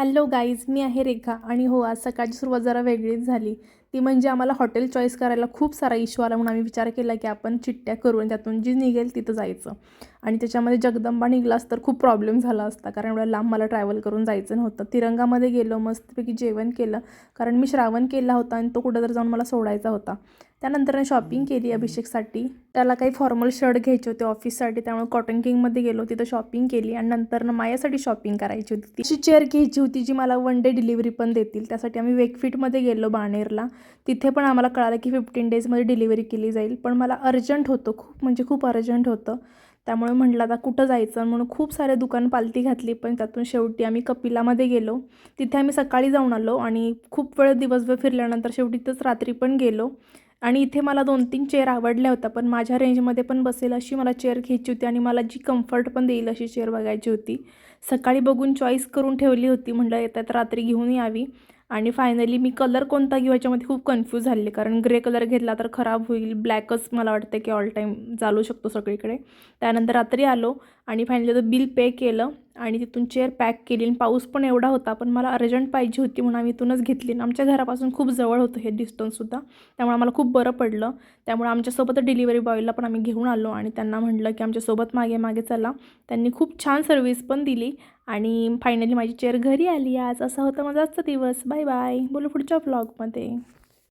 Hello guys, मी आहे रेखा आणि हो, आज सकाळची सुरुवात जरा वेगळीच झाली. ती म्हणजे आम्हाला हॉटेल चॉईस करायला खूप सारा इश्यू आला म्हणून आम्ही विचार केला की आपण चिठ्ठ्या करू आणि त्यातून जी निघेल तिथं जायचं. आणि त्याच्यामध्ये जगदंबा निघलास तर खूप प्रॉब्लेम झाला असता, कारण एवढ्या लांब मला ट्रॅव्हल करून जायचं नव्हतं. तिरंगामध्ये गेलो, मस्तपैकी जेवण केलं, कारण मी श्रावण केला होता आणि तो कुठं तर जाऊन मला सोडायचा होता. त्यानंतर शॉपिंग केली अभिषेकसाठी. त्याला काही फॉर्मल शर्ट घ्यायचे होते ऑफिससाठी, त्यामुळे कॉटन किंगमध्ये गेलो, तिथं शॉपिंग केली. आणि नंतर माझ्यासाठी शॉपिंग करायची होती. अशी चेअर घ्यायची होती जी मला वन डे डिलिव्हरी पण देतील. त्यासाठी आम्ही वेकफिटमध्ये गेलो बाणेरला. तिथे पण आम्हाला कळालं की 15 डेजमध्ये डिलिव्हरी केली जाईल, पण मला अर्जंट होतं, खूप म्हणजे खूप अर्जंट होतं. त्यामुळे म्हटलं आता कुठं जायचं म्हणून खूप सारे दुकान पालती घातली, पण त्यातून शेवटी आम्ही कपिलामध्ये गेलो. तिथे आम्ही सकाळी जाऊन आलो आणि खूप वेळ दिवसभर फिरल्यानंतर शेवटी तिथंच रात्री पण गेलो. आणि इथे मला 2-3 चेअर आवडल्या होत्या, पण माझ्या रेंजमध्ये पण बसेल अशी मला चेअर घ्यायची होती आणि मला जी कम्फर्ट पण देईल अशी चेअर बघायची होती. सकाळी बघून चॉईस करून ठेवली होती, म्हटलं येतात रात्री घेऊन यावी. आणि फायनली मी कलर कोणता घेऊ याच्यामध्ये खूप कन्फ्यूज झाले, कारण ग्रे कलर घेतला तर खराब होईल, ब्लॅकच मला वाटतं की ऑल टाईम चालू शकतो सगळीकडे. त्यानंतर रात्री आलो आणि फायनली तर बिल पे केलं आणि तिथून चेअर पॅक केली. आणि पाऊस पण एवढा होता, पण मला अर्जंट पाहिजे होती म्हणून आम्ही इथूनच घेतली. आमच्या घरापासून खूप जवळ होतं हे डिस्टन्ससुद्धा, त्यामुळे आम्हाला खूप बरं पडलं. त्यामुळे आमच्यासोबत डिलिव्हरी बॉयला पण आम्ही घेऊन आलो आणि त्यांना म्हटलं की आमच्यासोबत मागे मागे चला. त्यांनी खूप छान सर्व्हिस पण दिली आणि फायनली माझी चेअर घरी आली. आज असा होता माझा आजचा दिवस. बाय बाय, बोलू पुढच्या व्लॉगमध्ये.